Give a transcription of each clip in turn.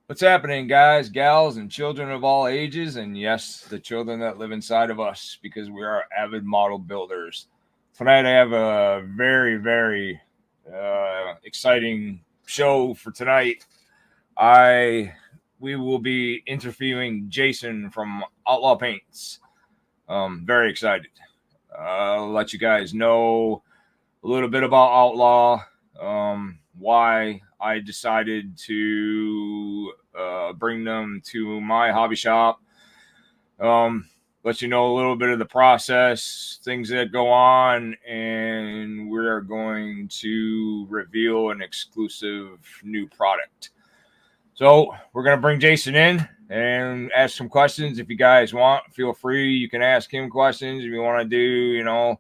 What's happening, guys, gals, and children of all ages? And yes, the children that live inside of us because we are avid model builders. Tonight, I have a very exciting show for tonight. I We will be interviewing Jason from Outlaw Paints. Very excited. I'll let you guys know a little bit about Outlaw, why I decided to bring them to my hobby shop. Let you know a little bit of the process, things that go on, and we're going to reveal an exclusive new product. So we're gonna bring Jason in and ask some questions. If you guys want, feel free. You can ask him questions if you want to do,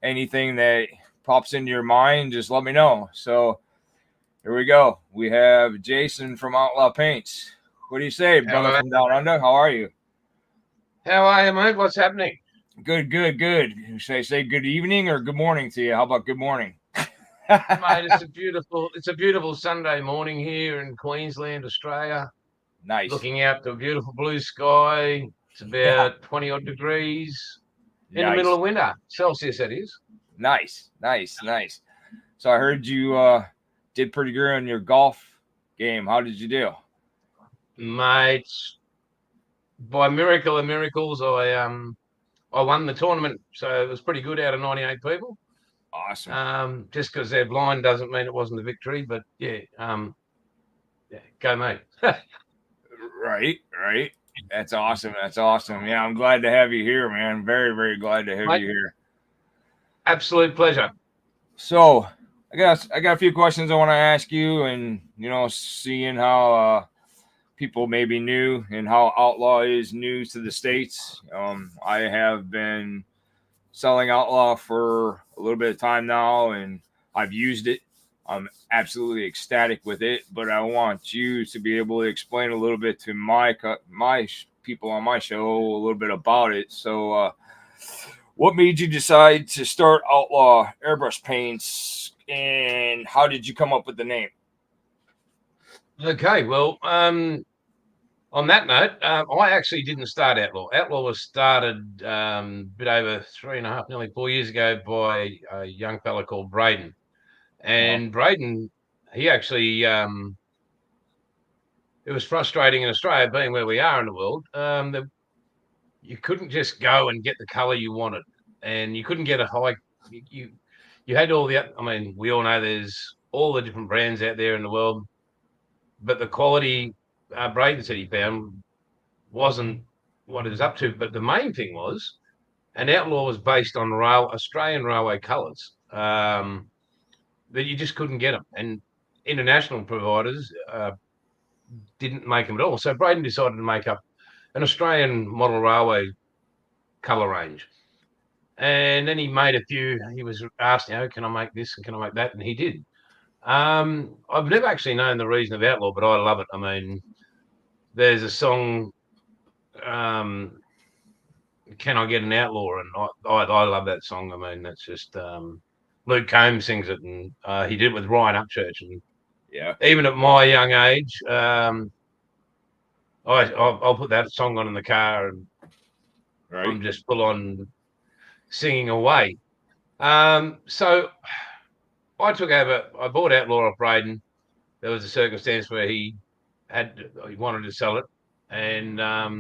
anything that pops into your mind. Just let me know. So here we go. We have Jason from Outlaw Paints. What do you say, How brother are, from down under? How are you? how are you, mate? What's happening? Good. Should I say good evening or good morning to you? How about good morning? Mate, it's a beautiful Sunday morning here in Queensland, Australia. Nice. Looking out to a beautiful blue sky. It's Yeah. about 20 odd degrees in the middle Nice. of winter. Celsius, that is. Nice. So I heard you did pretty good on your golf game. How did you do? Mate, by miracle of miracles, I won the tournament, so it was pretty good out of 98 people. Awesome. Just because they're blind doesn't mean it wasn't a victory, but yeah, go mate. Right. That's awesome. Yeah, I'm glad to have you here, man. Very glad to have Mate, you here. absolute pleasure. So, I got a few questions I want to ask you, and seeing how people may be new and how Outlaw is new to the states. I have been selling Outlaw for a little bit of time now, and I've used it. I'm absolutely ecstatic with it, but I want you to be able to explain a little bit to my people on my show a little bit about it. So, what made you decide to start Outlaw Airbrush Paints, and how did you come up with the name? Okay, well, on that note, I actually didn't start Outlaw. Outlaw was started a bit over 3.5, nearly 4 years ago by a young fella called Braden. Uh-huh. And Braden, he actually, it was frustrating in Australia, being where we are in the world. That you couldn't just go and get the color you wanted, and you couldn't get a high. You had all the. I mean, we all know there's all the different brands out there in the world, but the quality Braden said he found wasn't what it was up to. But the main thing was an Outlaw was based on Australian railway colours that you just couldn't get them, and international providers didn't make them at all. So Braden decided to make up an Australian model railway colour range. And then he made a few. He was asked, can I make this and can I make that? And he did. I've never actually known the reason of Outlaw, but I love it. I mean, there's a song, "Can I Get an Outlaw?" and I love that song. I mean, that's just Luke Combs sings it, and he did it with Ryan Upchurch. And Yeah. even at my young age, I'll put that song on in the car, and Right. I'm just full on singing away. So I took over. I bought Outlaw off Braden. There was a circumstance where he wanted to sell it, and I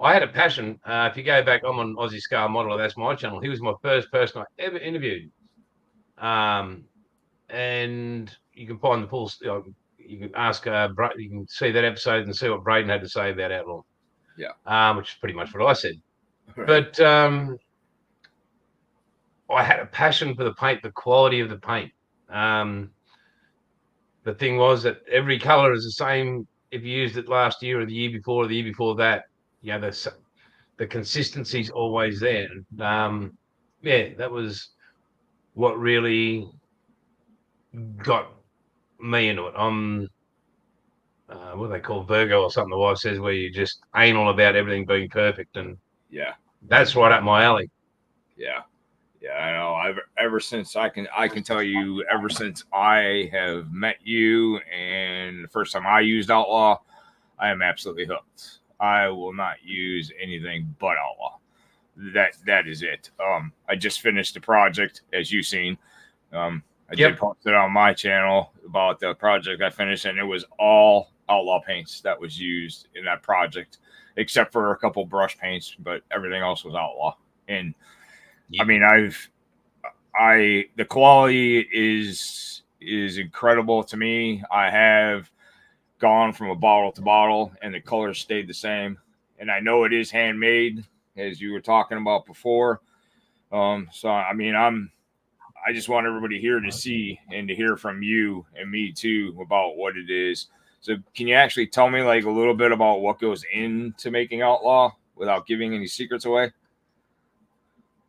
had a passion. If you go back, I'm on Aussie Scale Modeler. That's my channel. He was my first person I ever interviewed. And you can find the full. You can ask. You can see that episode and see what Braden had to say about Outlaw. Yeah. Which is pretty much what I said. Right. But I had a passion for the paint, the quality of the paint. The thing was that every color is the same if you used it last year or the year before or the year before that. The consistency's always there. Yeah, that was what really got me into it. I'm what do they call Virgo or something? The wife says where you just anal about everything being perfect, and Yeah. that's right up my alley. Yeah. Yeah, I know. I've ever since I can tell you ever since I have met you and first time I used Outlaw, I am absolutely hooked. I will not use anything but Outlaw. That is it. I just finished the project, as you've seen. I did post it on my channel about the project I finished, and it was all Outlaw paints that was used in that project, except for a couple brush paints, but everything else was Outlaw. And I mean, the quality is incredible to me. I have gone from a bottle to bottle, and the colors stayed the same. And I know it is handmade, as you were talking about before. So I mean, I just want everybody here to see and to hear from you and me too about what it is. So can you actually tell me like a little bit about what goes into making Outlaw without giving any secrets away?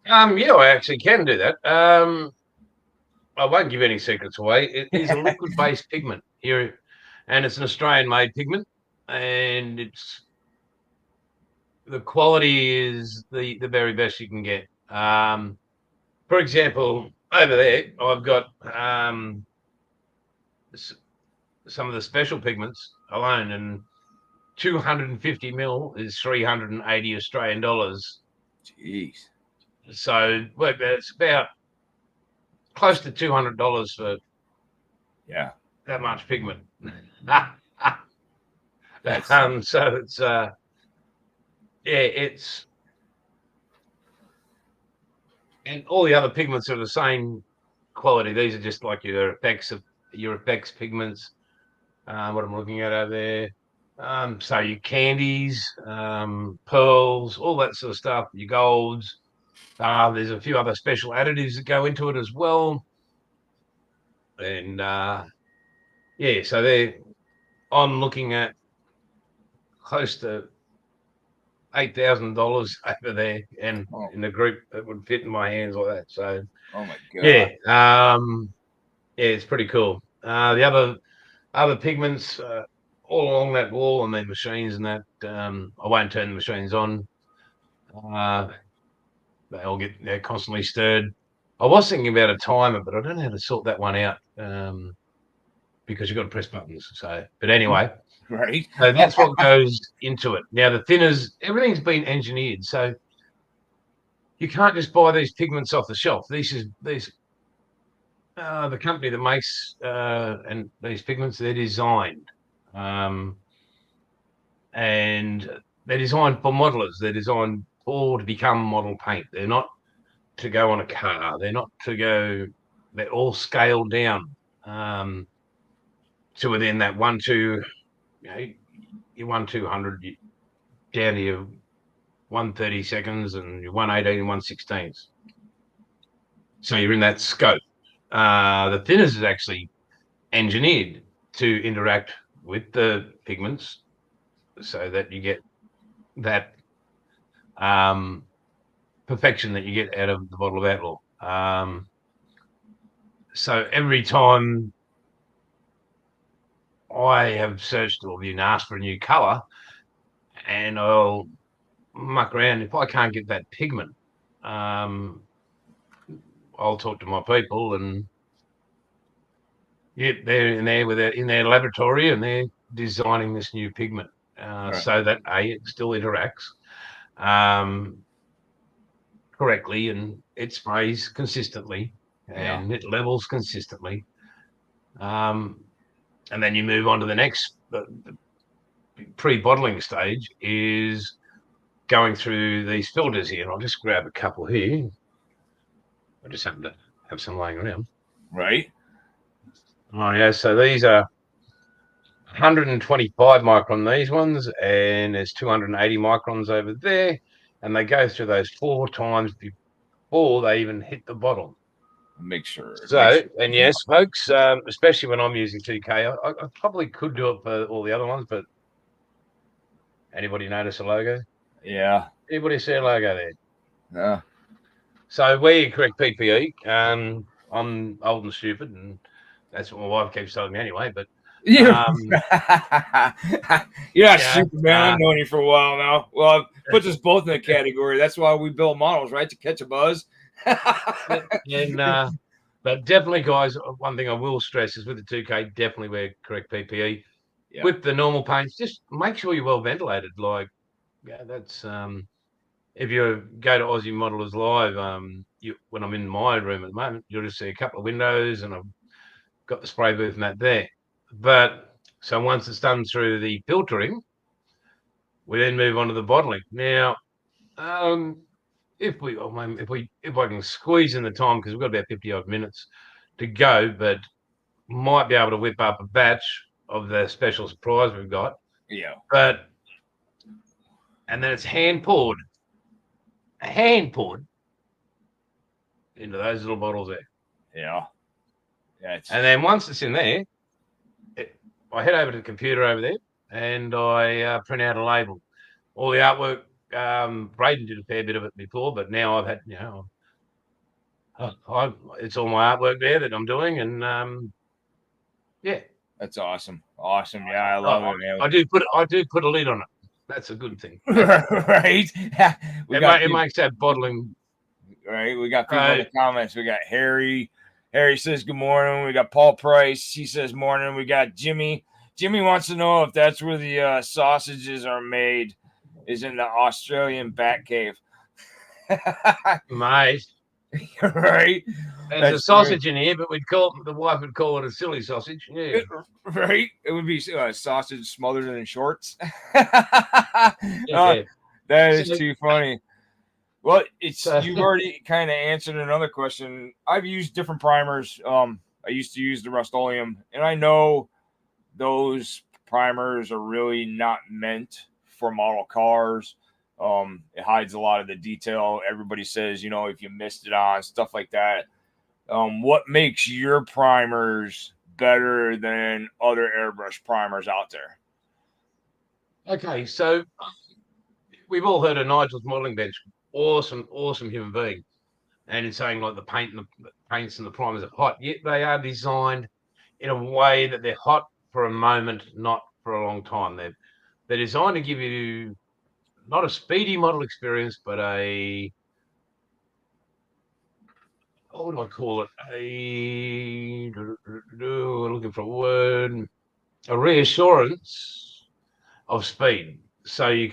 Yeah, I actually can do that. I won't give any secrets away. It is a liquid-based pigment here, and it's an Australian-made pigment, and the quality is the very best you can get. For example, over there, I've got some of the special pigments alone, and 250 mil is 380 Australian dollars. Jeez. So it's about close to $200 for that much pigment. So it's and all the other pigments are the same quality. These are just like your effects pigments. What I'm looking at over there. So your candies, pearls, all that sort of stuff, your golds. There's a few other special additives that go into it as well. And so I'm looking at close to $8,000 over there, and in the group that would fit in my hands like that. So, oh my god, it's pretty cool. The other pigments all along that wall, and then machines and that. I won't turn the machines on. They're constantly stirred. I was thinking about a timer, but I don't know how to sort that one out because you've got to press buttons. So, but anyway, right. So that's what goes into it. Now the thinners, everything's been engineered, so you can't just buy these pigments off the shelf. The company that makes and these pigments, they're designed, and they're designed for modelers. They're designed to become model paint. They're not to go on a car. They're not to go. They're all scaled down to within that 1-2, your 1/200 down to your 130 seconds and your 118 and 116. So you're in that scope. The thinners is actually engineered to interact with the pigments so that you get that perfection that you get out of the bottle of Outlaw. So every time I have searched or been asked for a new color, and I'll muck around. If I can't get that pigment, I'll talk to my people, and they're in their laboratory, and they're designing this new pigment so that it still interacts correctly, and it sprays consistently, and it levels consistently. And then you move on to the next the pre-bottling stage is going through these filters here. And I'll just grab a couple here. I just happen to have some laying around. Right. Oh, yeah. So these are 125 micron, these ones, and there's 280 microns over there. And they go through those 4 times before they even hit the bottle. Make sure. And yes, folks, especially when I'm using 2K, I probably could do it for all the other ones, but anybody notice a logo? Yeah. Anybody see a logo there? No. So we're correct PPE. I'm old and stupid, and that's what my wife keeps telling me anyway. But you're not stupid, man. I've known you for a while now. Well, it puts us both in the category. That's why we build models, right? To catch a buzz. But definitely, guys, one thing I will stress is with the 2K, definitely wear correct PPE. Yeah. With the normal paints, just make sure you're well ventilated. Like, yeah, that's if you go to Aussie Modelers Live, when I'm in my room at the moment, you'll just see a couple of windows, and I've got the spray booth and that there. But so once it's done through the filtering, we then move on to the bottling. Now, if I can squeeze in the time, because we've got about 50 odd minutes to go, but might be able to whip up a batch of the special surprise we've got. Yeah. And then it's hand poured into those little bottles there. Yeah. And then once it's in there, I head over to the computer over there and I print out a label. All the artwork, Braden did a fair bit of it before, but now I've had, it's all my artwork there that I'm doing, and yeah, that's awesome. Awesome. Yeah, I love it, man. I do put a lid on it. That's a good thing, right? It makes that bottling. Right, we got people in the comments. We got Harry. Harry says good morning. We got Paul Price. He says morning. We got Jimmy. Jimmy wants to know if that's where the sausages are made. Is in the Australian bat cave. Mate. Right? There's a sausage in here, but the wife would call it a silly sausage. Yeah. Right? It would be sausage smothered in shorts. Yeah. That is too funny. Well, you've already kind of answered another question. I've used different primers. I used to use the Rust-Oleum, and I know those primers are really not meant for model cars. It hides a lot of the detail. Everybody says, if you missed it on, stuff like that. What makes your primers better than other airbrush primers out there? Okay, so we've all heard of Nigel's modeling bench. Awesome human being. And it's saying like the paints and the primers are hot. Yet they are designed in a way that they're hot for a moment, not for a long time. They're designed to give you not a speedy model experience, but what do I call it? Looking for a word. A reassurance of speed. So you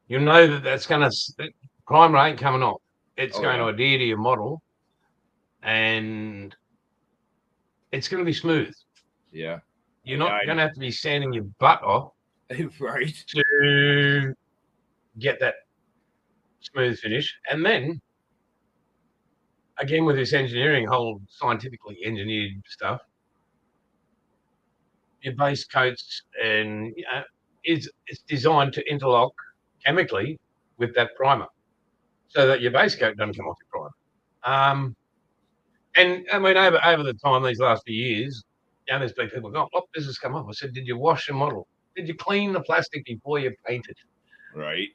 know that primer ain't coming off. It's going to adhere to your model, and it's going to be smooth. Yeah. You're not going to have to be sanding your butt off right to get that smooth finish. And then, again, with this whole scientifically engineered stuff, your base coats and it's designed to interlock chemically with that primer, so that your base coat doesn't come off your primer. And I mean, over the time, these last few years, there's been people going, "What does this come off?" I said, "Did you wash your model? Did you clean the plastic before you painted?" Right.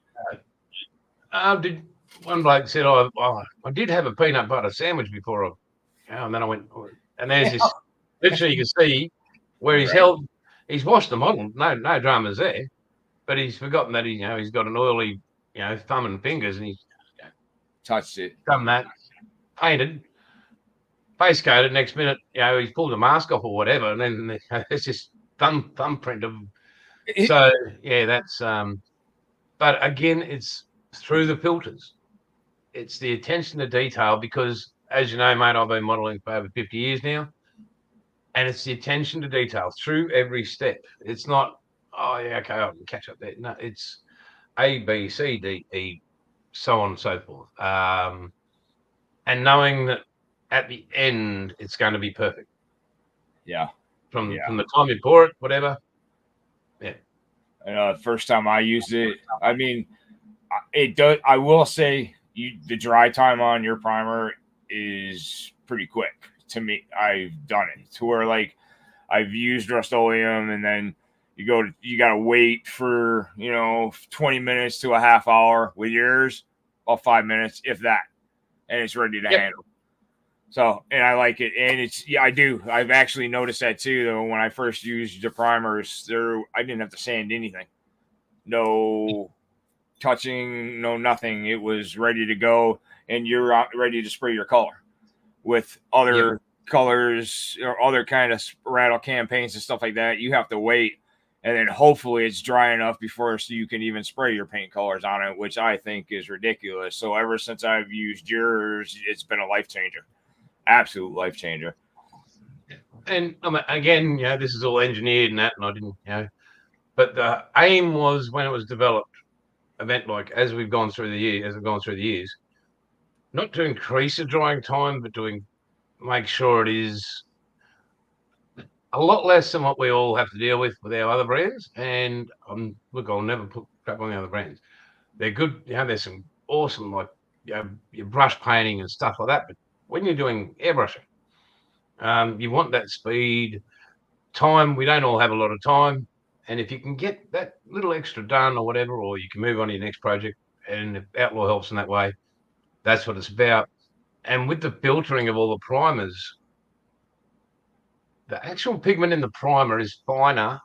One bloke said, "I did have a peanut butter sandwich before and then I went, and there's this. Literally, you can see where he's washed the model. No dramas there, but he's forgotten that he's got an oily, thumb and fingers, and he's touched it, done that, painted, face coated. Next minute, he's pulled a mask off or whatever, and then it's this thumbprint of. So yeah, that's. But again, it's through the filters. It's the attention to detail, because, as you know, mate, I've been modeling for over 50 years now, and it's the attention to detail through every step. It's not, oh yeah, okay, I can catch up there. No, it's A, B, C, D, E, so on and so forth. And knowing that at the end it's going to be perfect. Yeah. From the time you pour it, whatever. Yeah. The first time I used it, I mean, it does. I will say, the dry time on your primer is pretty quick. To me, I've done it to where like I've used Rust-Oleum, and then you gotta wait for 20 minutes to a half hour. With yours, about 5 minutes, if that, and it's ready to handle. So, and I like it, and I do. I've actually noticed that too, though. When I first used the primers, I didn't have to sand anything, no touching, no nothing. It was ready to go, and you're ready to spray your color. With other colors or other kind of rattle can paints and stuff like that, you have to wait, and then hopefully it's dry enough before so you can even spray your paint colors on it, which I think is ridiculous. So ever since I've used yours, it's been a life changer, absolute life changer. And again, this is all engineered and that, and I didn't. But the aim was when it was developed, event like as we've gone through the years, not to increase the drying time, but to make sure it is a lot less than what we all have to deal with our other brands. And look, I'll never put crap on the other brands. They're good. There's some awesome your brush painting and stuff like that. But when you're doing airbrushing, you want that speed, time. We don't all have a lot of time. And if you can get that little extra done or whatever, or you can move on to your next project, and if Outlaw helps in that way, that's what it's about. And with the filtering of all the primers, the actual pigment in the primer is finer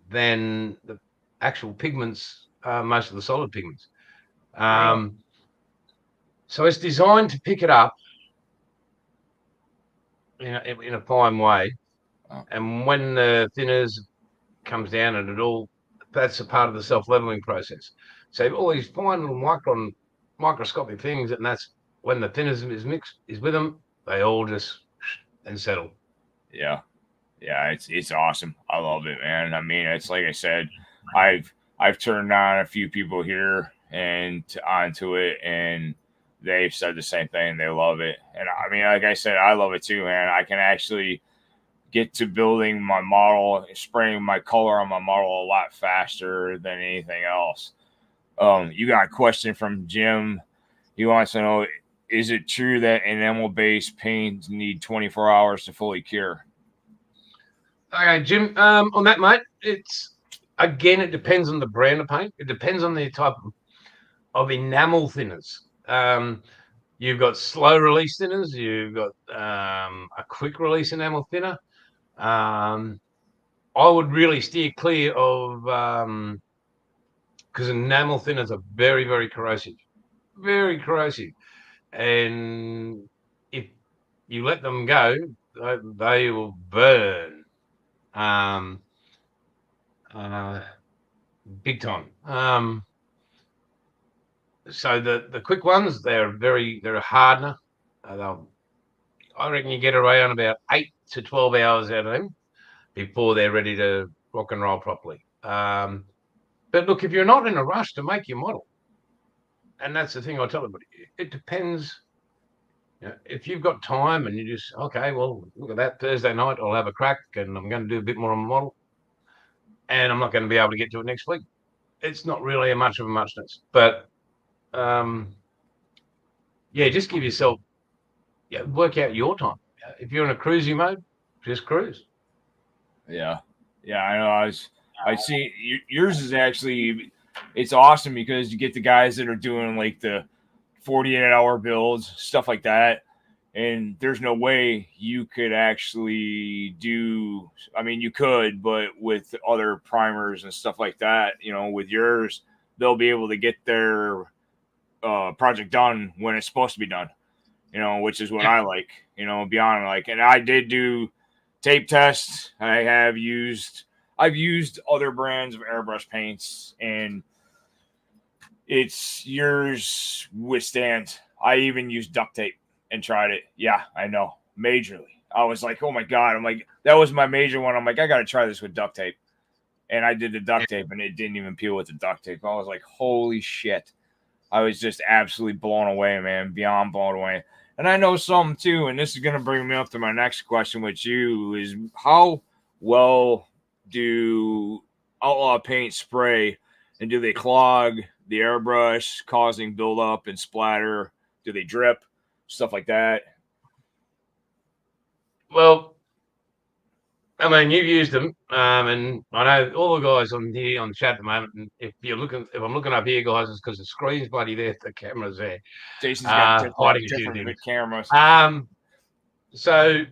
than the actual pigments, most of the solid pigments. So it's designed to pick it up in a fine way. And when the thinners comes down and it all, that's a part of the self-leveling process. So all these fine little microscopic things, and that's when the thinners is with them, they all just and settle. Yeah, yeah, it's awesome. I love it, man. I mean, it's like I said, I've turned on a few people here and onto it, and they've said the same thing. They love it, and I mean, like I said, I love it too, man. I can actually get to building my model, spraying my color on my model a lot faster than anything else. You got a question from Jim. He wants to know: is it true that enamel-based paints need 24 hours to fully cure? Okay, Jim. On that, mate, it depends on the brand of paint. It depends on the type of enamel thinners. You've got slow release thinners. You've got a quick release enamel thinner. I would really steer clear of because enamel thinners are very, very corrosive, and if you let them go, they will burn, um, big time. So the quick ones, they're a hardener. I reckon you get around about 8 to 12 hours out of them before they're ready to rock and roll properly. But look, if you're not in a rush to make your model, and that's the thing I tell everybody, it depends. If you've got time and you just, okay, well, look at that, Thursday night, I'll have a crack and I'm going to do a bit more on the model, and I'm not going to be able to get to it next week. It's not really much of a muchness. But just give yourself, work out your time. If you're in a cruising mode, just cruise. Yeah, yeah, I know. I see yours is actually it's awesome because you get the guys that are doing like the 48-hour builds, stuff like that. And there's no way you could actually do, I mean, you could, but with other primers and stuff like that, with yours, they'll be able to get their project done when it's supposed to be done, which is what I like, beyond like, and I did do tape tests. I've used other brands of airbrush paints, and it's yours withstand. I even used duct tape and tried it. Yeah, I know, majorly. I was like, oh my god. I'm like, that was my major one. I'm like, I got to try this with duct tape, and I did the duct tape, and it didn't even peel with the duct tape. I was like, holy shit. I was just absolutely blown away, man, beyond blown away. And I know something too, and this is going to bring me up to my next question with you: is how well do Outlaw Paint spray, and do they clog the airbrush, causing buildup and splatter? Do they drip? Stuff like that. Well, I mean, you've used them, and I know all the guys on here on chat at the moment. And if I'm looking up here, guys, it's because the screen's bloody there, the camera's there. Jason's got Hiding different cameras. So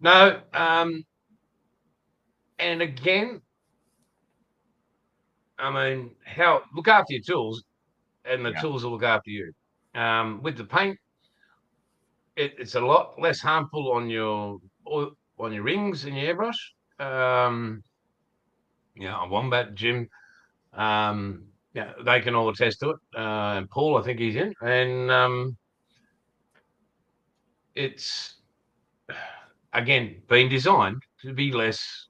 no, and again, I mean, look after your tools, and the tools will look after you. With the paint, it's a lot less harmful on your rings in your airbrush. Wombat, Jim, they can all attest to it. And Paul, I think he's in, and it's again been designed to be less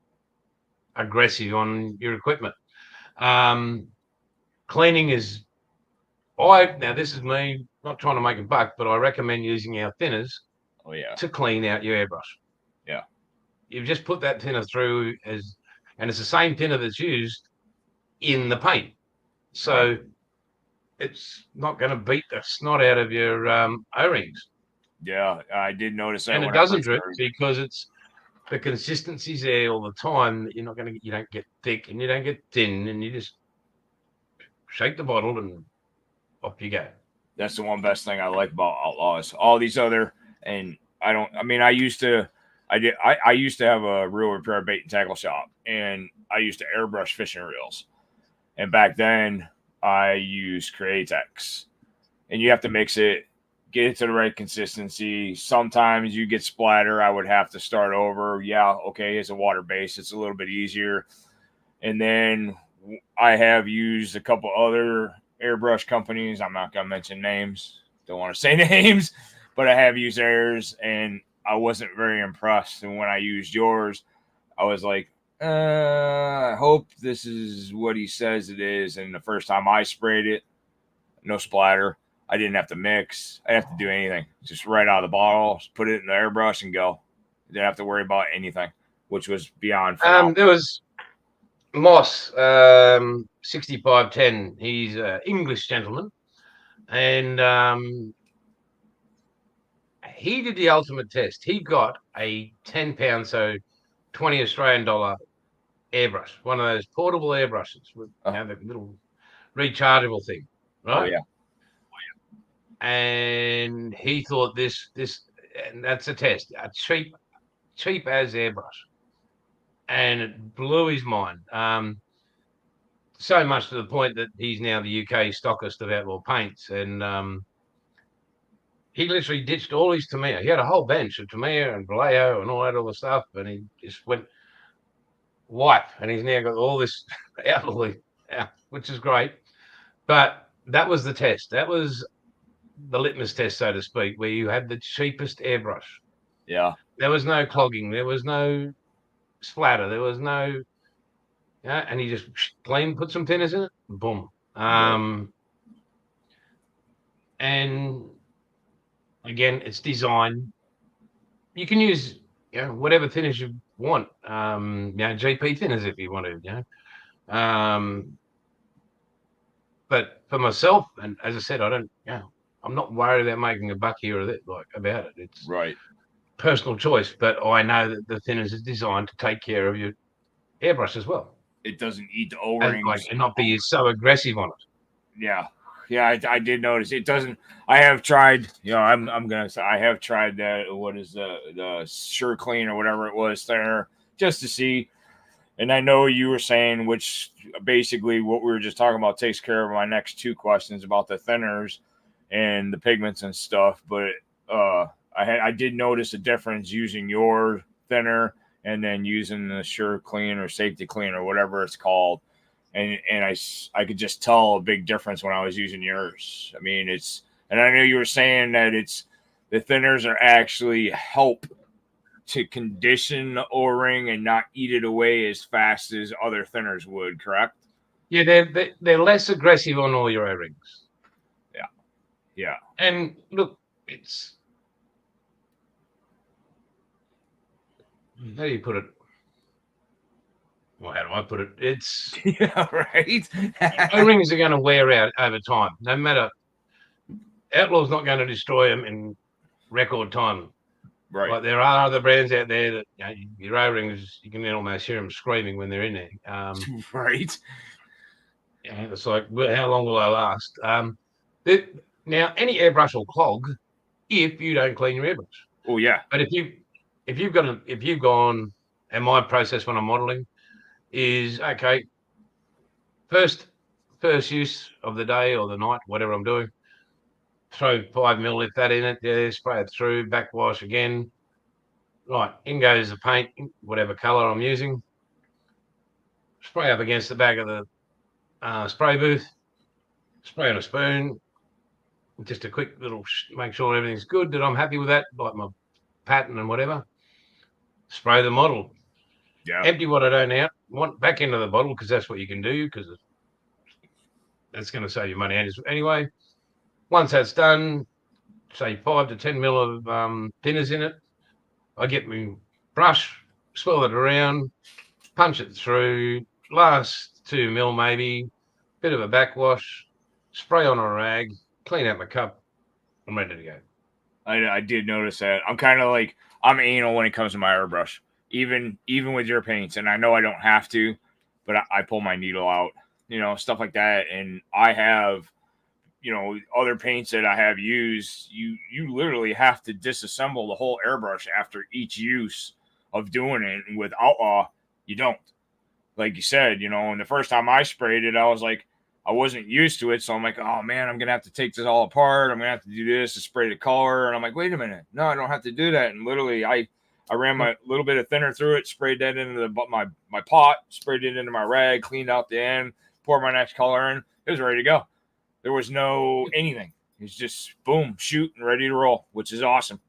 aggressive on your equipment. Cleaning is now this is me not trying to make a buck, but I recommend using our thinners Oh yeah. to clean out your airbrush. Yeah. You've just put that thinner through and it's the same thinner that's used in the paint. So Right. it's not going to beat the snot out of your O-rings. Yeah, I did notice that And it when I doesn't first drip started. because it's the consistency's there all the time. That you don't get thick and you don't get thin, and you just shake the bottle and off you go. That's the one best thing I like about Outlaws. All these other, and I don't. I mean, I used to have a reel repair bait and tackle shop, and I used to airbrush fishing reels. And back then, I used Createx, and you have to mix it, get it to the right consistency. Sometimes you get splatter. I would have to start over. Yeah, okay, it's a water base. It's a little bit easier. And then I have used a couple other airbrush companies. I'm not gonna mention names. Don't want to say names, but I have used theirs, and I wasn't very impressed. And when I used yours, I was like, I hope this is what he says it is. And the first time I sprayed it, no splatter. I didn't have to mix. I didn't have to do anything. Just right out of the bottle, put it in the airbrush, and go. Didn't have to worry about anything, which was beyond phenomenal. There was Moss, 6510. He's an English gentleman, and he did the ultimate test. He got a £10, so $20 airbrush, one of those portable airbrushes with the little rechargeable thing, right? Oh yeah. And he thought this, and that's a test, a cheap as airbrush, and it blew his mind. So much to the point that he's now the UK stockist of Outlaw Paints, and he literally ditched all his Tamiya. He had a whole bench of Tamiya and Vallejo and all that other stuff, and he just went wipe, and he's now got all this Outlaw, which is great. But that was the test. That was the litmus test, so to speak, where you had the cheapest airbrush. Yeah. There was no clogging. There was no splatter. There was no, and he just put some thinners in it, boom. And again, it's design. You can use whatever thinners you want. GP thinners if you want to. But for myself, and as I said, I don't. I'm not worried about making a buck here or there about it. It's right. Personal choice, but I know that the thinners is designed to take care of your airbrush as well. It doesn't eat the O-rings and not be so aggressive on it. Yeah. Yeah, I did notice it doesn't. I have tried. I'm gonna say I have tried that. What is the Sure Clean or whatever it was there, just to see. And I know you were saying, which basically what we were just talking about takes care of my next two questions about the thinners and the pigments and stuff. But I did notice a difference using your thinner and then using the Sure Clean or Safety Clean or whatever it's called. And I could just tell a big difference when I was using yours. I mean, and I know you were saying that the thinners are actually help to condition the O-ring and not eat it away as fast as other thinners would, correct? Yeah, they're less aggressive on all your O-rings. Yeah. Yeah. And look, it's, how do you put it? Well, how do I put it? It's yeah, right. O-rings are going to wear out over time. No matter, Outlaw's not going to destroy them in record time. Right. Like there are other brands out there that your O-rings, you can almost hear them screaming when they're in there. Right. It's like, well, how long will they last? Now, any airbrush will clog if you don't clean your airbrush. Oh yeah. But if you've gone, and my process when I'm modeling is okay. First use of the day or the night, whatever I'm doing, throw 5 mil if that in it. Yeah, spray it through, backwash again. Right, in goes the paint, whatever colour I'm using. Spray up against the back of the spray booth. Spray on a spoon. Just a quick little make sure everything's good, that I'm happy with that, like my pattern and whatever. Spray the model. Yeah. Empty what I don't out. Want back into the bottle, because that's what you can do, because that's going to save you money anyway. Once that's done, say 5 to 10 mil of thinners in it. I get my brush, swirl it around, punch it through, last 2 mil maybe, bit of a backwash, spray on a rag, clean out my cup. I'm ready to go. I did notice that. I'm kind of like, I'm anal when it comes to my airbrush, even with your paints, and I know I don't have to, but I pull my needle out, stuff like that. And I have, other paints that I have used. You literally have to disassemble the whole airbrush after each use of doing it. And with Outlaw, you don't. Like you said, and the first time I sprayed it, I was like, I wasn't used to it. So I'm like, oh man, I'm going to have to take this all apart. I'm going to have to do this to spray the color. And I'm like, wait a minute. No, I don't have to do that. And literally I ran my little bit of thinner through it, sprayed that into my pot, sprayed it into my rag, cleaned out the end, poured my next color in. It was ready to go. There was no anything. It's just boom, shoot, and ready to roll, which is awesome.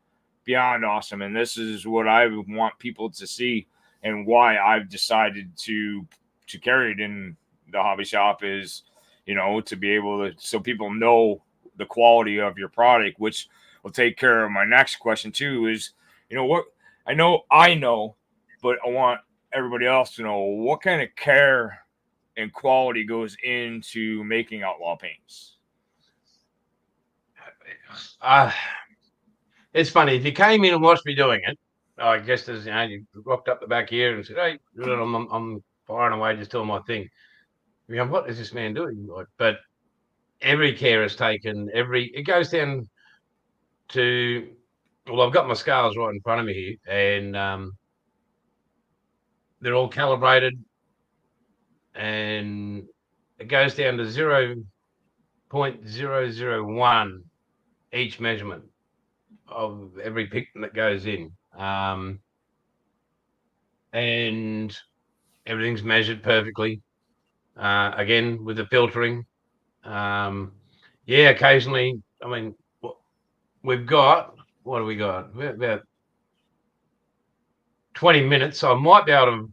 Beyond awesome. And this is what I want people to see, and why I've decided to carry it in the hobby shop is, to be able to, so people know the quality of your product, which will take care of my next question too, is, what I know, but I want everybody else to know what kind of care and quality goes into making Outlaw Paints. It's funny, if you came in and watched me doing it, I guess there's, you rocked up the back here and said, hey, I'm firing away, just doing my thing. What is this man doing? But every care is taken. It goes down to, well, I've got my scales right in front of me here, and they're all calibrated, and it goes down to 0.001 each measurement of every pigment that goes in. And everything's measured perfectly. Again, with the filtering. Occasionally, we've got, what do we got? About 20 minutes. So I might be able to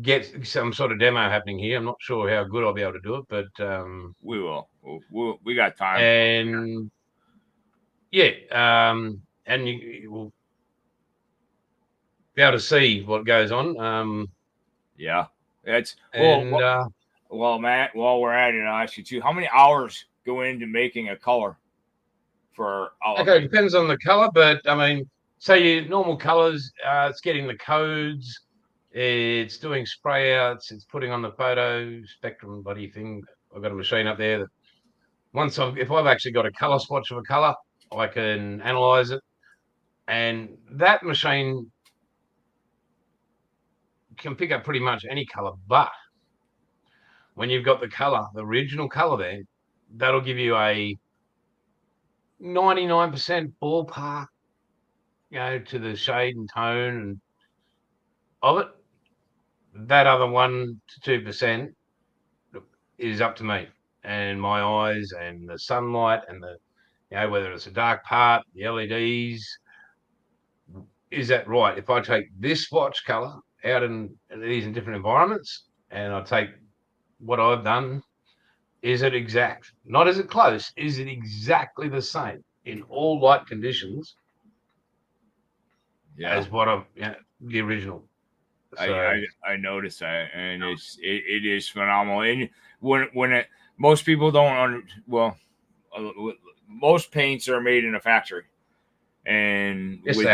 get some sort of demo happening here. I'm not sure how good I'll be able to do it, but we will. We got time. And and you will be able to see what goes on. Yeah, it's well, Matt. While we're at it, I'll ask you too. How many hours go into making a color for? Okay, it depends on the color, but say your normal colors, it's getting the codes, it's doing spray outs, it's putting on the photo spectrum bloody thing. I've got a machine up there that if I've actually got a color swatch of a color, I can analyze it, and that machine can pick up pretty much any color. But when you've got the original color there, that'll give you a 99% ballpark, to the shade and tone of it. That other 1 to 2% is up to me and my eyes and the sunlight and whether it's a dark part, the LEDs. Is that right? If I take this swatch color out in these in different environments, and I take what I've done, is it exact? Not is it close? Is it exactly the same in all light conditions as what the original? So, I noticed that, and it is phenomenal. And when most people don't most paints are made in a factory, and yes, with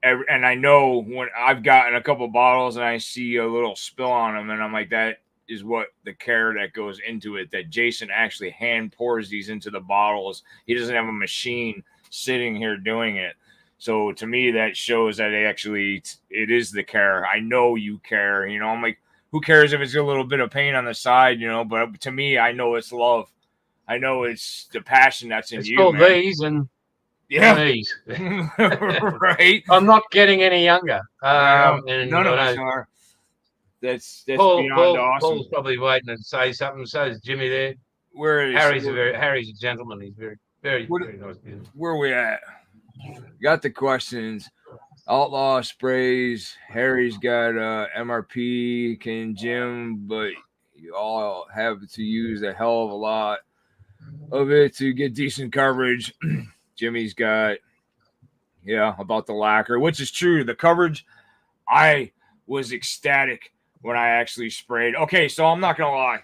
and I know when I've gotten a couple bottles and I see a little spill on them, and I'm like, that is what the care that goes into it. That Jason actually hand pours these into the bottles. He doesn't have a machine sitting here doing it. So to me, that shows that it is the care. I know you care. I'm like, who cares if it's a little bit of paint on the side, but to me, I know it's love. I know it's the passion that's in It's you, called man. these and Yeah. these. Right. I'm not getting any younger. No, And none of I us know are. That's beyond awesome. Paul's probably waiting to say something. So is Jimmy there. Where is Harry's a gentleman. He's very what, nice. where are we at? Got the questions. Outlaw sprays. Harry's got MRP. Can Jim, but you all have to use a hell of a lot of it to get decent coverage. Jimmy's got about the lacquer, which is true. The coverage, I was ecstatic when I actually sprayed. Okay, so I'm not gonna lie,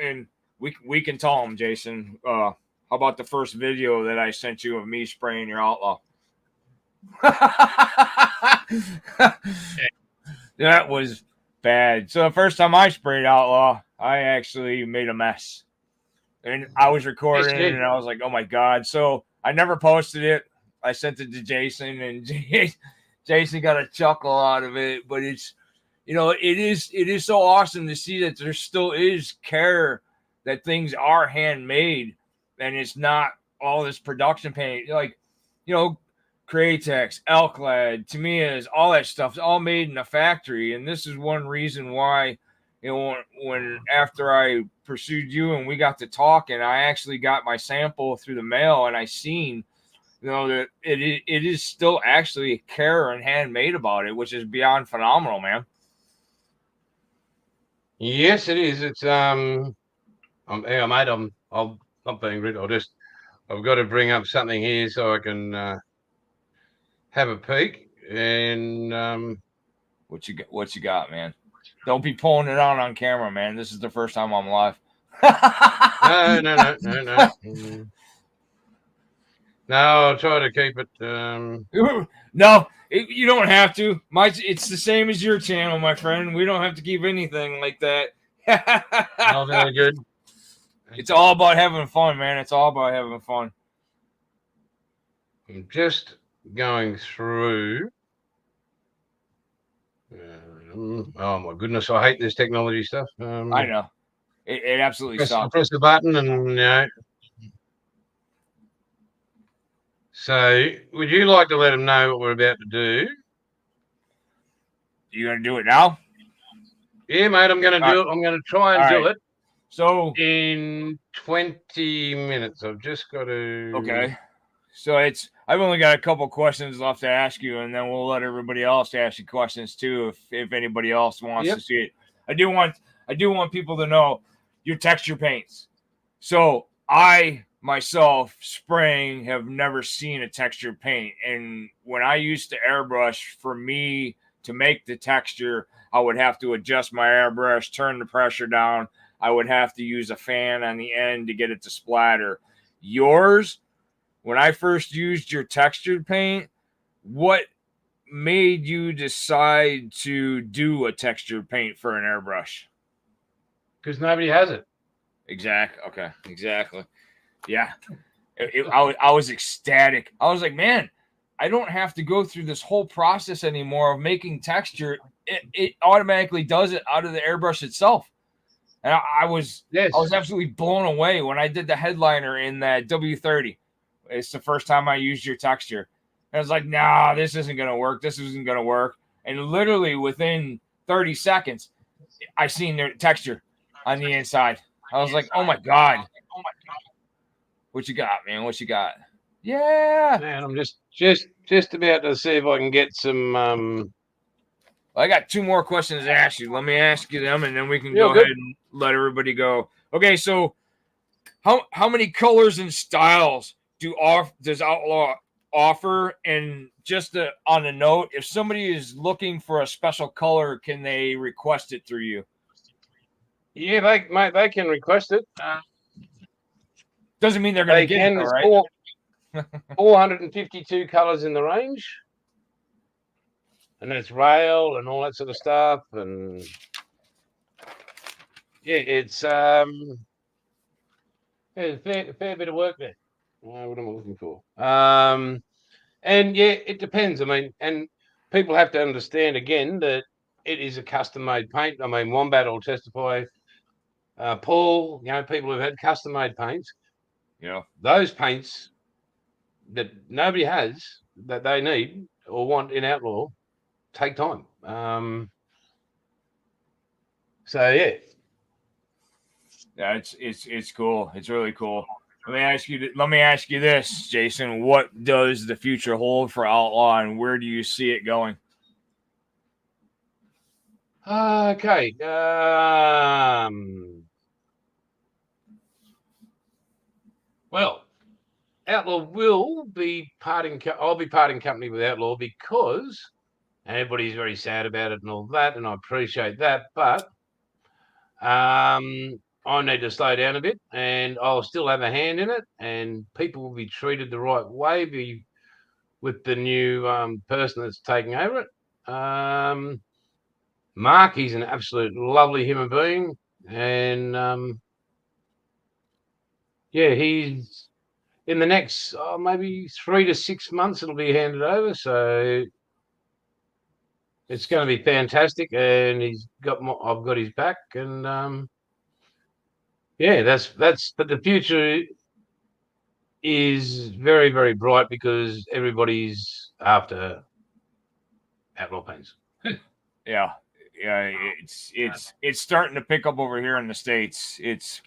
and we can tell him, Jason. How about the first video that I sent you of me spraying your Outlaw? That was bad. So the first time I sprayed Outlaw, I actually made a mess. And I was recording and I was like, oh my God. So I never posted it. I sent it to Jason and Jason got a chuckle out of it. But it's, it is so awesome to see that there still is care that things are handmade and it's not all this production paint. Like, Createx, Elklad, Tamiya's, all that stuff's all made in a factory. And this is one reason why, when after I pursued you and we got to talking, I actually got my sample through the mail and I seen, that it is still actually care and handmade about it, which is beyond phenomenal, man. Yes, it is. It's mate. I'm not being rude. I've got to bring up something here so I can have a peek. And what you got, man? Don't be pulling it out on camera, man. This is the first time I'm live. No. No, I'll try to keep it. No, you don't have to. It's the same as your channel, my friend. We don't have to keep anything like that. Oh, very good. It's all about having fun, man. It's all about having fun. I'm just going through. Oh my goodness, I hate this technology stuff. I know. It absolutely sucks. Press the button and So, would you like to let them know what we're about to do? You gonna do it now? Yeah, mate. I'm going to do it. I'm going to try and do it. So in 20 minutes, I've just got to. Okay. So I've only got a couple questions left to ask you, and then we'll let everybody else ask you questions too, if anybody else wants to see it. I do want people to know your texture paints. So I myself spraying have never seen a texture paint, and when I used to airbrush, for me to make the texture, I would have to adjust my airbrush, turn the pressure down. I would have to use a fan on the end to get it to splatter. Yours, when I first used your textured paint, what made you decide to do a textured paint for an airbrush? Because nobody has it. Exactly. Okay. Exactly. Yeah. I was ecstatic. I was like, man, I don't have to go through this whole process anymore of making texture. It automatically does it out of the airbrush itself. And I was absolutely blown away when I did the headliner in that W30. It's the first time I used your texture. And I was like, nah, this isn't going to work. This isn't going to work. And literally within 30 seconds, I seen their texture on the inside. I was like, oh my God. What you got, man? What you got? Yeah. Man, I'm just about to see if I can get some. I got two more questions to ask you. Let me ask you them, and then we can go ahead and let everybody go. Okay, so how many colors and styles does Outlaw offer? And just on a note, if somebody is looking for a special color, can they request it through you? Yeah, they can request it. Doesn't mean they're going to get it, though, right? 452 colors in the range. And that's rail and all that sort of stuff. And yeah, it's a fair bit of work there. What am I looking for? And yeah, it depends. I mean, and people have to understand again that it is a custom-made paint. I mean, Wombat will testify. Paul, people who've had custom-made paints, Yeah. Those paints that nobody has that they need or want in Outlaw take time. So yeah. Yeah, it's cool. It's really cool. Let me ask you this, Jason. What does the future hold for Outlaw, and where do you see it going? Okay. Well, Outlaw will be parting. I'll be parting company with Outlaw because everybody's very sad about it and all that, and I appreciate that. But I need to slow down a bit, and I'll still have a hand in it, and people will be treated the right way. With the new person that's taking over it. Mark, he's an absolute lovely human being, and yeah, he's in the next maybe 3 to 6 months it'll be handed over, so it's going to be fantastic. And I've got his back, and yeah, that's. But the future is very very bright because everybody's after Outlaw Paints. Yeah, yeah, it's starting to pick up over here in the States. It's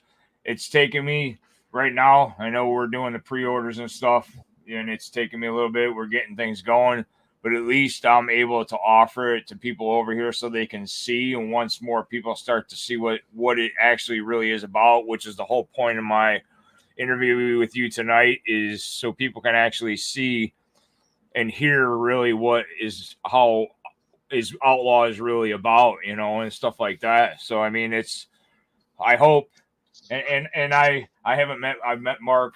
taking me right now. I know we're doing the pre-orders and stuff, and it's taking me a little bit. We're getting things going, but at least I'm able to offer it to people over here so they can see. And once more people start to see what it actually really is about, which is the whole point of my interview with you tonight, is so people can actually see and hear really what is how is Outlaw is really about, and stuff like that. So I mean, I hope, and I haven't met I've met Mark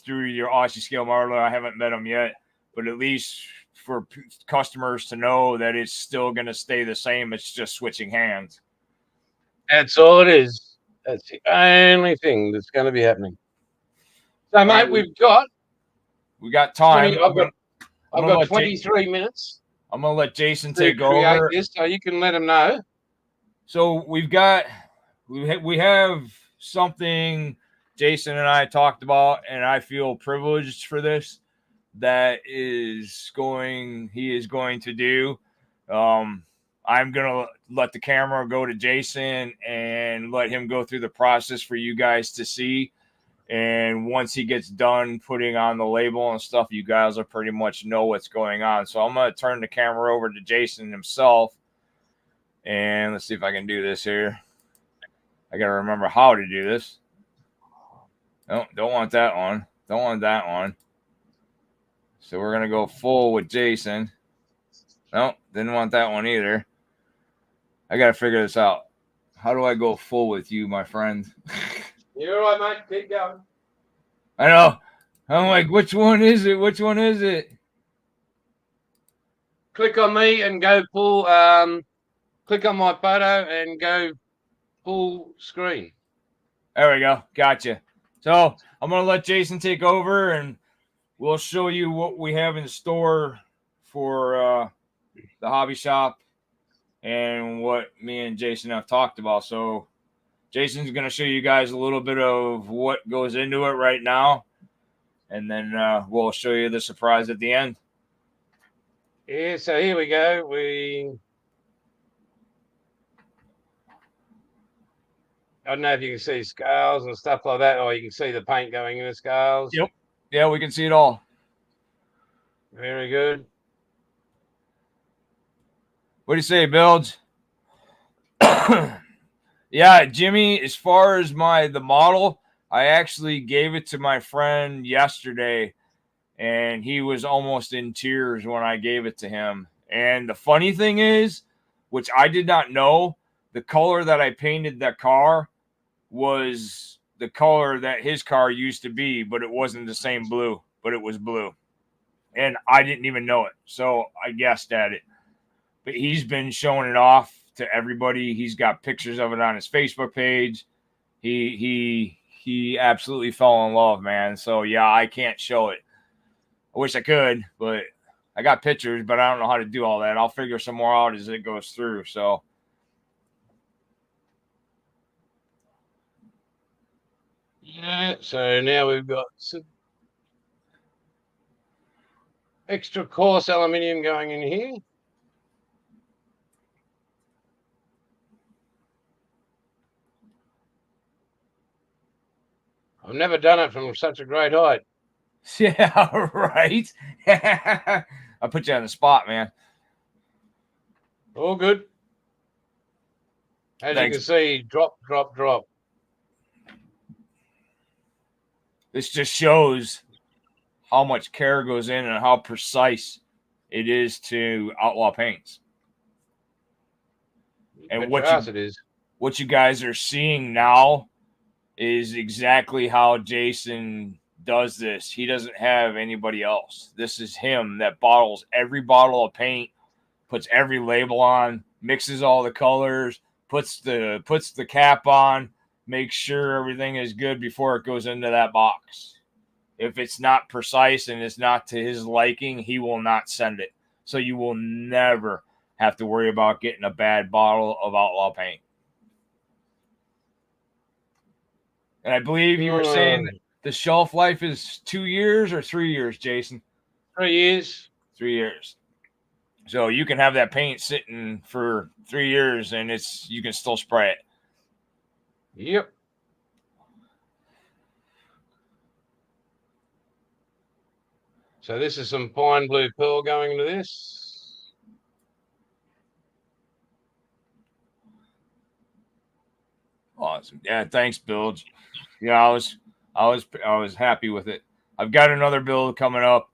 through your Aussie Scale Marler. I haven't met him yet, but at least for customers to know that it's still going to stay the same. It's just switching hands. That's all it is. That's the only thing that's going to be happening. So, mate, Right, we got 20. time. I've got 23 minutes I'm gonna let Jason to take create over. this, so you can let him know. So we have something Jason and I talked about, and I feel privileged for this. He is going to do. I'm gonna let the camera go to Jason and let him go through the process for you guys to see. And once he gets done putting on the label and stuff, you guys will pretty much know what's going on. So I'm gonna turn the camera over to Jason himself, and let's see if I can do this here. I gotta remember how to do this. No, don't want that one. Don't want that one. So we're gonna go full with Jason. No, didn't want that one either. I gotta figure this out. How do I go full with you, my friend? You're all right, mate. Keep going. I know. I'm like, which one is it? Which one is it? Click on me and go full. Click on my photo and go full screen. There we go. Gotcha. So I'm gonna let Jason take over, and we'll show you what we have in store for the hobby shop and what me and Jason have talked about. So Jason's going to show you guys a little bit of what goes into it right now, and then we'll show you the surprise at the end. Yeah, so here we go. I don't know if you can see scales and stuff like that, or you can see the paint going in the scales. Yep. Yeah, we can see it all. Very good. What do you say, Bilge? Yeah, Jimmy, as far as the model, I actually gave it to my friend yesterday, and he was almost in tears when I gave it to him. And the funny thing is, which I did not know, the color that I painted that car was the color that his car used to be, but it wasn't the same blue, but it was blue. And I didn't even know it. So I guessed at it. But he's been showing it off to everybody. He's got pictures of it on his Facebook page. He absolutely fell in love, man. So yeah, I can't show it. I wish I could, but I got pictures, but I don't know how to do all that. I'll figure some more out as it goes through. So Yeah, so now we've got some extra coarse aluminium going in here. I've never done it from such a great height. Yeah, right. I put you on the spot, man. All good. As Thanks. you can see, drop, drop, drop. This just shows how much care goes in and how precise it is to Outlaw Paints. And what you guys are seeing now is exactly how Jason does this. He doesn't have anybody else. This is him that bottles every bottle of paint, puts every label on, mixes all the colors, puts the cap on, makes sure everything is good before it goes into that box. If it's not precise and it's not to his liking, he will not send it. So you will never have to worry about getting a bad bottle of Outlaw paint. And I believe you were saying the shelf life is 2 years or 3 years, Jason? 3 years. 3 years. So you can have that paint sitting for 3 years and you can still spray it. Yep. So this is some fine blue pearl going into this. Awesome. Yeah, thanks, Bilge. Yeah, I was happy with it. I've got another build coming up,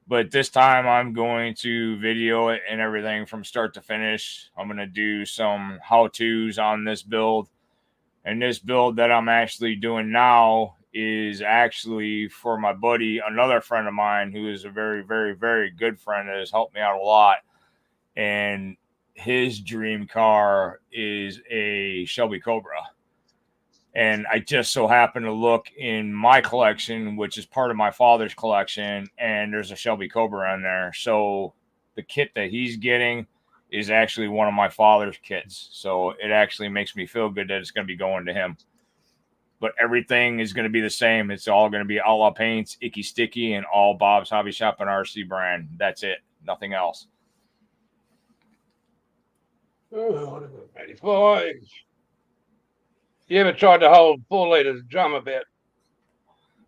but this time I'm going to video it and everything from start to finish. I'm going to do some how-tos on this build. And this build that I'm actually doing now is actually for my buddy, another friend of mine who is a very, very, very good friend that has helped me out a lot. And his dream car is a Shelby Cobra. And I just so happen to look in my collection, which is part of my father's collection, and there's a Shelby Cobra in there. So the kit that he's getting is actually one of my father's kits. So it actually makes me feel good that it's going to be going to him. But everything is going to be the same. It's all going to be Outlaw Paints, Icky Sticky, and all Bob's Hobby Shop and RC brand. That's it. Nothing else. Oh, 85. You ever tried to hold 4 liters drum about?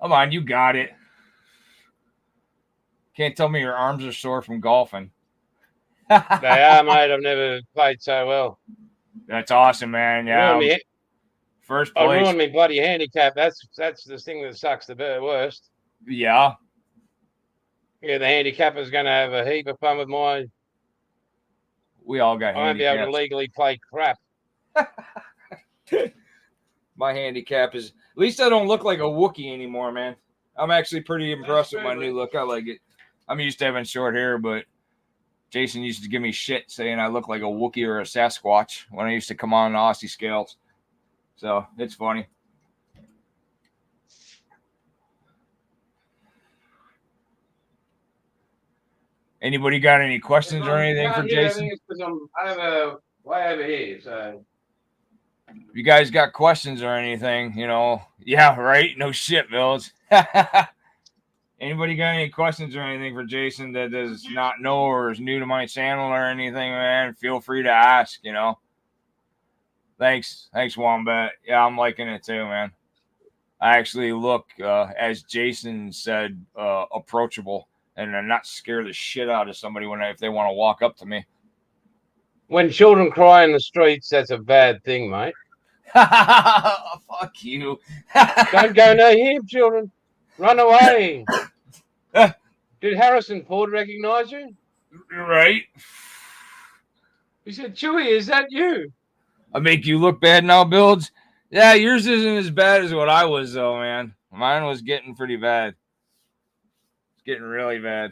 Come on, you got it. Can't tell me your arms are sore from golfing. They are, mate. I've never played so well. That's awesome, man. Yeah. First place. I ruined my bloody handicap. That's the thing that sucks the worst. Yeah. Yeah, the handicapper's going to have a heap of fun with my. We all got handicaps. I won't be able to legally play crap. My handicap is, at least I don't look like a Wookiee anymore, man. I'm actually pretty impressed with my new look. I like it. I'm used to having short hair, but Jason used to give me shit saying I look like a Wookiee or a Sasquatch when I used to come on the Aussie scales. So it's funny. Anybody got any questions or anything for Jason? I think it's because I'm over way over here. So if you guys got questions or anything, yeah, right? No shit, Bills. Anybody got any questions or anything for Jason that does not know or is new to my channel or anything, man? Feel free to ask, Thanks, Wombat. Yeah, I'm liking it too, man. I actually look, as Jason said, approachable, and I'm not scared the shit out of somebody if they want to walk up to me. When children cry in the streets, that's a bad thing, mate. Fuck you. Don't go near him, children. Run away. Did Harrison Ford recognize you? Right. He said, Chewie, is that you? I make you look bad now, Builds? Yeah, yours isn't as bad as what I was, though, man. Mine was getting pretty bad. It's getting really bad.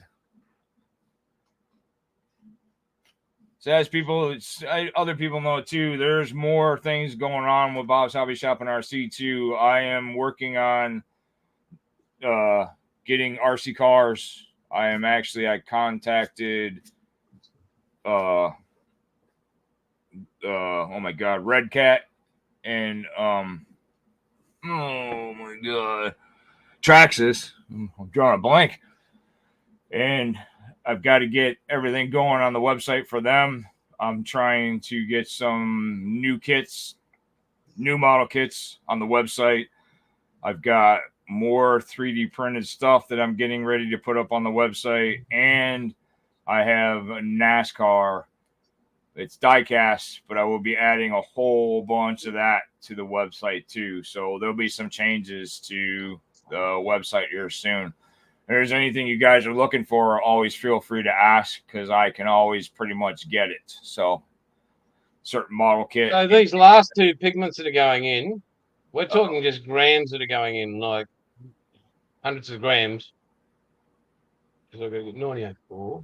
So as other people know too, there's more things going on with Bob's Hobby Shop and RC too. I am working on getting RC cars. I contacted oh my god, Red Cat and Oh my god, Traxxas. I'm drawing a blank, and I've got to get everything going on the website for them. I'm trying to get some new kits, new model kits on the website. I've got more 3D printed stuff that I'm getting ready to put up on the website, and I have a NASCAR. It's diecast, but I will be adding a whole bunch of that to the website too. So there'll be some changes to the website here soon. If there's anything you guys are looking for, always feel free to ask because I can always pretty much get it. So certain model kit. So these last two pigments that are going in, we're talking just grams that are going in, like hundreds of grams. Because I've got to get 98.4.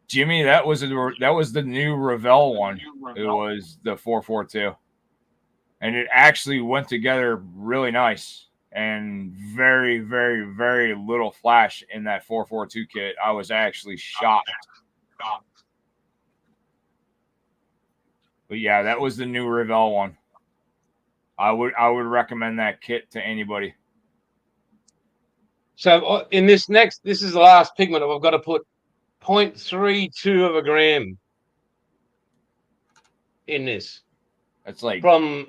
Jimmy, that was the new Revell one. It was the 442, and it actually went together really nice and very, very, very little flash in that 442 kit. I was actually shocked. But yeah, that was the new Revell one. I would recommend that kit to anybody. So in this is the last pigment. I've got to put 0.32 of a gram in this. That's like From,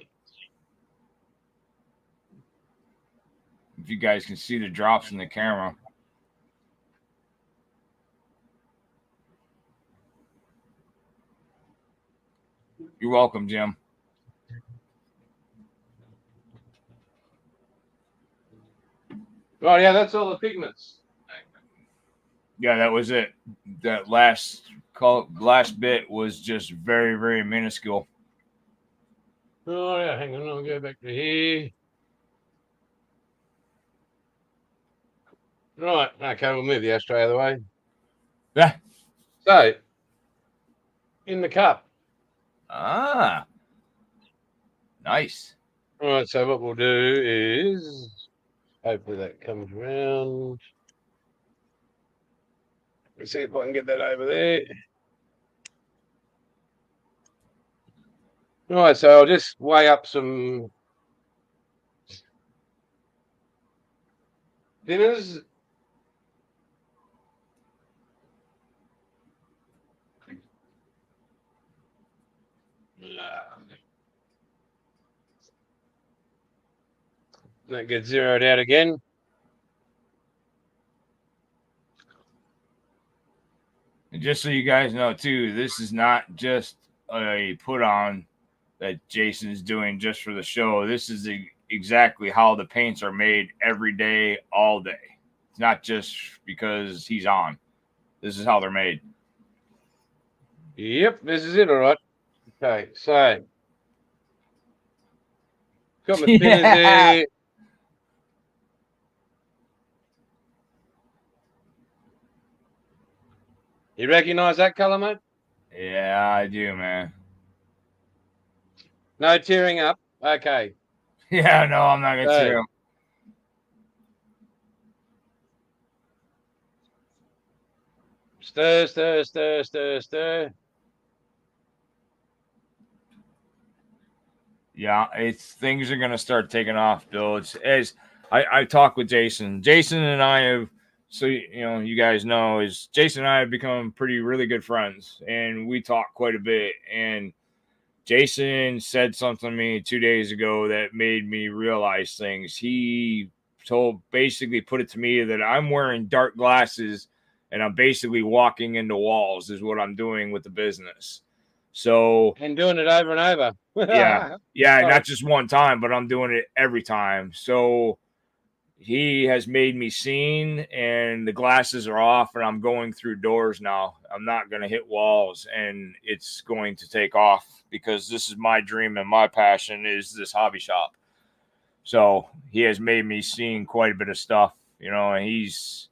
if you guys can see the drops in the camera. You're welcome, Jim. right, yeah, that's all the pigments. Yeah, that was it. That last bit was just very, very minuscule. Oh yeah, hang on, I'll go back to here. Right, okay, we'll move the ashtray out of the way. Yeah. So, in the cup. Ah, nice. All right, so what we'll do is, hopefully that comes around. Let's see if I can get that over there. All right, so I'll just weigh up some thinners. That gets zeroed out again. And just so you guys know, too, this is not just a put on that Jason's doing just for the show. This is exactly how the paints are made every day, all day. It's not just because he's on. This is how they're made. Yep, this is it, all right. Okay, so got my thinners there. You recognize that color, mate? Yeah, I do, man. No tearing up. Okay. Yeah, no, I'm not gonna tear him. Stir, stir, stir, stir, stir. Yeah, things are gonna start taking off, Bill. It's as I talked with Jason. Jason and I have, so you guys know, is Jason and I have become pretty really good friends, and we talk quite a bit. And Jason said something to me 2 days ago that made me realize things. He basically put it to me that I'm wearing dark glasses and I'm basically walking into walls is what I'm doing with the business. So And doing it over and over. yeah, not just one time, but I'm doing it every time. So he has made me seen and the glasses are off and I'm going through doors now. I'm not going to hit walls and it's going to take off because this is my dream and my passion is this hobby shop. So he has made me seen quite a bit of stuff, and he's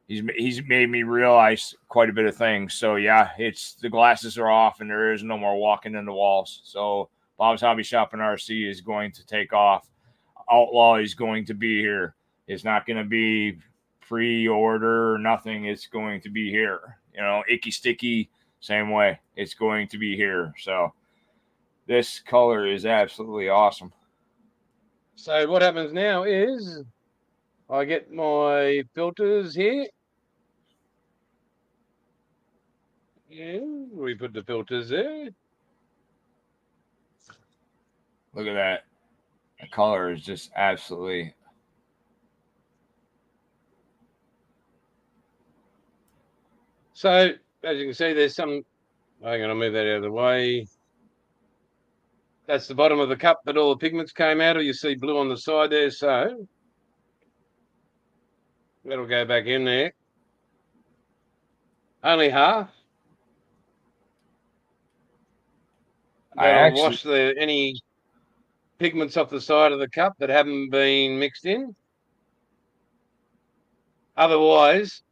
made me realize quite a bit of things. So yeah, it's the glasses are off and there is no more walking into walls. So Bob's Hobby Shop and RC is going to take off. Outlaw is going to be here. It's not going to be pre-order or nothing. It's going to be here. Icky Sticky, same way. It's going to be here. So this color is absolutely awesome. So what happens now is I get my filters here. Yeah, we put the filters there. Look at that. The color is just absolutely. So as you can see, there's some. I'm going to move that out of the way. That's the bottom of the cup that all the pigments came out of. You see blue on the side there, so that'll go back in there. Only half. That'll wash any pigments off the side of the cup that haven't been mixed in. Otherwise,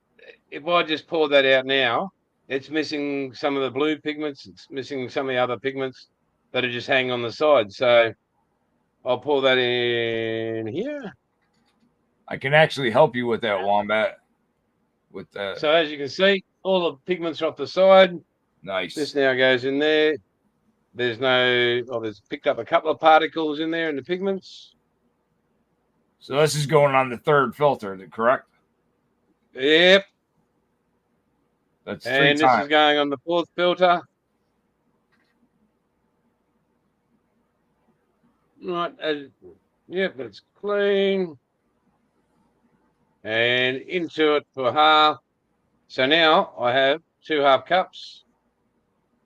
if I just pour that out now, it's missing some of the blue pigments. It's missing some of the other pigments that are just hanging on the side. So I'll pour that in here. I can actually help you with that, Wombat. With that. So as you can see, all the pigments are off the side. Nice. This now goes in there. There's there's picked up a couple of particles in there in the pigments. So this is going on the third filter, correct? Yep. That's 3 and times. This is going on the fourth filter. Right. Yep, that's clean. And into it for half. So now I have 2 half cups.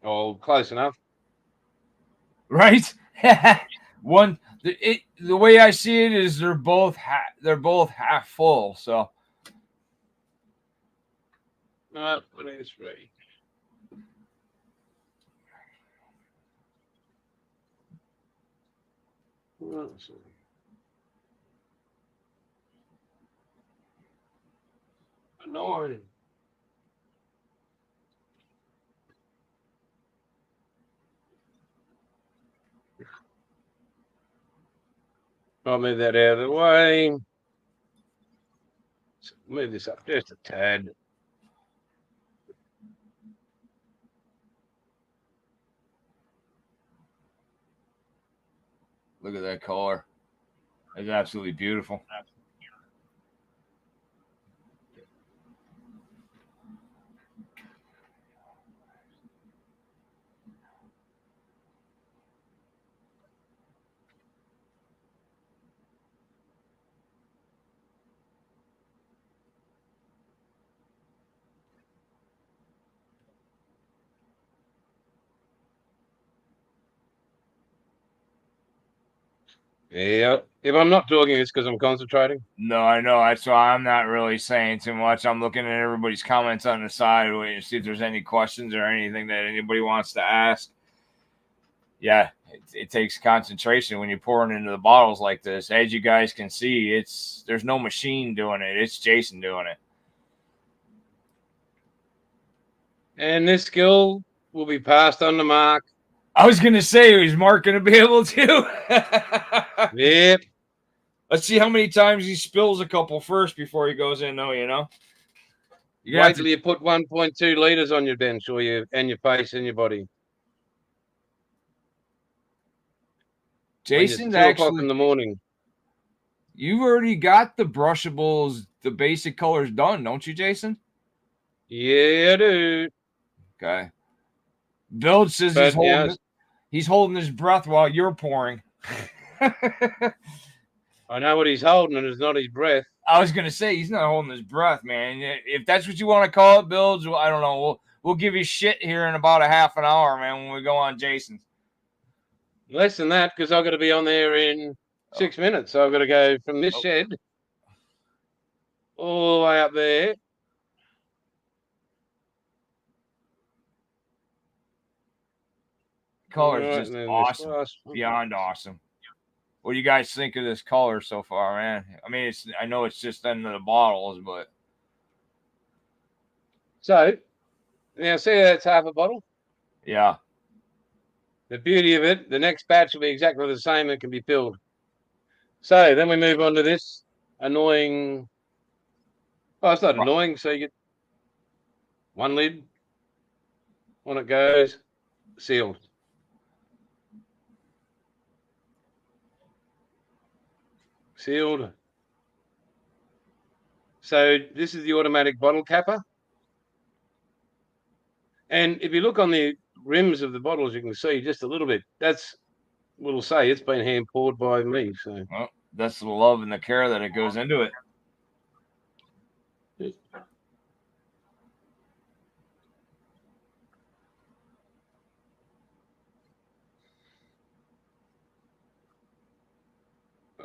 Oh, close enough. Right? One. The way I see it is they're both half full. So. What is 3? Annoying. I'll move that out of the way. Move this up just a tad. Look at that color. It's absolutely beautiful. Yeah. If I'm not talking, it's because I'm concentrating. No, I know. That's why I'm not really saying too much. I'm looking at everybody's comments on the side, waiting to see if there's any questions or anything that anybody wants to ask. Yeah, it takes concentration when you're pouring into the bottles like this. As you guys can see, there's no machine doing it. It's Jason doing it. And this skill will be passed on to Mark. I was going to say, is Mark going to be able to? Yep. Let's see how many times he spills a couple first before he goes in, though, you know? Wait till you put 1.2 liters on your bench and your face and your body. Jason's 2 o'clock in the morning. You've already got the brushables, the basic colors done, don't you, Jason? Yeah, I do. Okay. Bill says he's holding his breath while you're pouring. I know what he's holding, and it's not his breath. I was gonna say he's not holding his breath, man. If that's what you want to call it, Bills, I don't know. We'll give you shit here in about a half an hour, man, when we go on Jason's. Less than that, because I've got to be on there in 6 minutes. So I've got to go from this shed all the way up there. Color is just awesome, beyond awesome. What do you guys think of this color so far, man? I mean, I know it's just into the bottles, but so now see that's half a bottle. Yeah. The beauty of it, the next batch will be exactly the same and can be filled. So then we move on to this annoying. Oh, it's not annoying. So you get 1 lid. On it goes, sealed. sealed. So this is the automatic bottle capper. And if you look on the rims of the bottles, you can see just a little bit. That's what it'll say. It's been hand poured by me. So Well, that's the love and the care that it goes into it.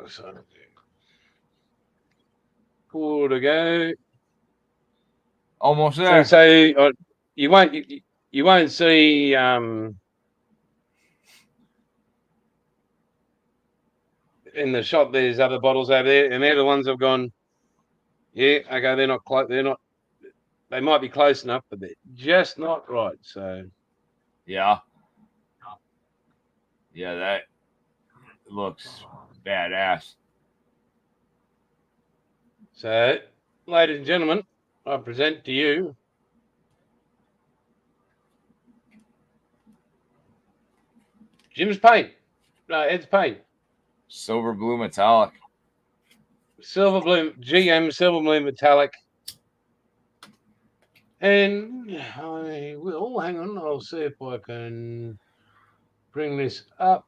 So, 4 to go. Almost there. So you won't see in the shop. There's other bottles over there, and they're the ones I've gone. Yeah, okay, they're not close. They're not. They might be close enough, but they're just not right. So yeah, that looks badass. So, ladies and gentlemen, I present to you Jim's paint. No, Ed's paint. Silver blue metallic. Silver blue, GM silver blue metallic. And I will, hang on, I'll see if I can bring this up.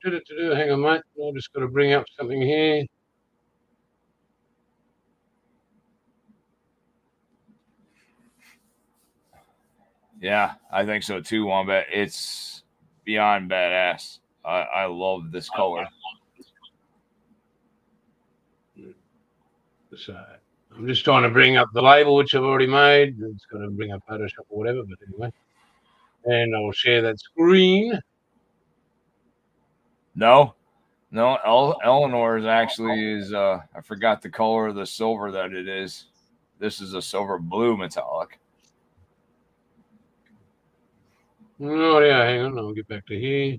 Hang on, mate. I've just got to bring up something here. Yeah, I think so too, Wombat. It's beyond badass. I love this color. So I'm just trying to bring up the label, which I've already made. It's got to bring up Photoshop or whatever, but anyway. And I'll share that screen. No, Eleanor's actually is. I forgot the color of the silver that it is. This is a silver blue metallic. Oh yeah, hang on. I'll get back to here.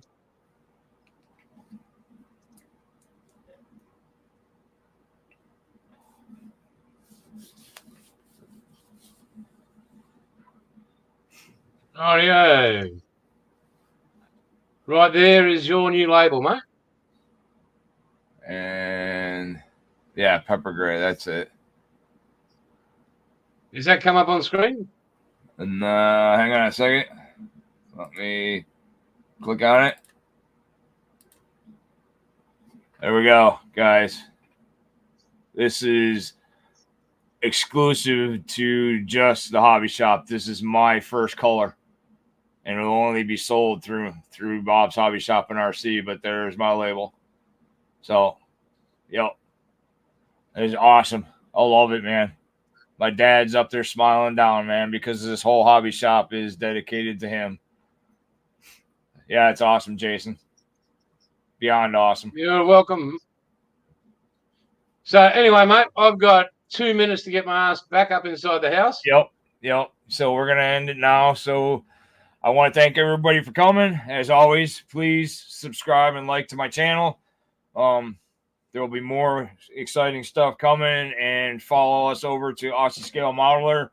Oh yeah. Right there is your new label, mate. And yeah, pepper gray. That's it. Does that come up on screen? And hang on a second. Let me click on it. There we go, guys. This is exclusive to just the hobby shop. This is my first color, and it'll only be sold through Bob's Hobby Shop in RC. But there's my label. So, yep, it's awesome. I love it, man. My dad's up there smiling down, man, because this whole hobby shop is dedicated to him. Yeah, it's awesome, Jason. Beyond awesome. You're welcome. So anyway, mate, I've got 2 minutes to get my ass back up inside the house. Yep. So we're going to end it now. So I want to thank everybody for coming. As always, please subscribe and like to my channel. There will be more exciting stuff coming, and follow us over to Aussie Scale Modeler.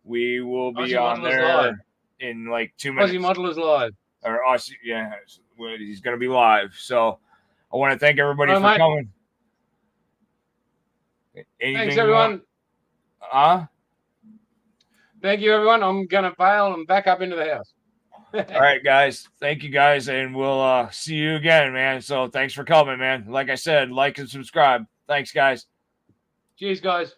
We will be Aussie on Modelers there live. In like 2 minutes. Aussie Modelers live. Or Aussie, yeah, he's going to be live. So I want to thank everybody for mate. coming. Thanks, everyone. Thank you, everyone. I'm going to bail and back up into the house. All right, guys. Thank you, guys. And we'll see you again, man. So thanks for coming, man. Like I said, like and subscribe. Thanks, guys. Cheers, guys.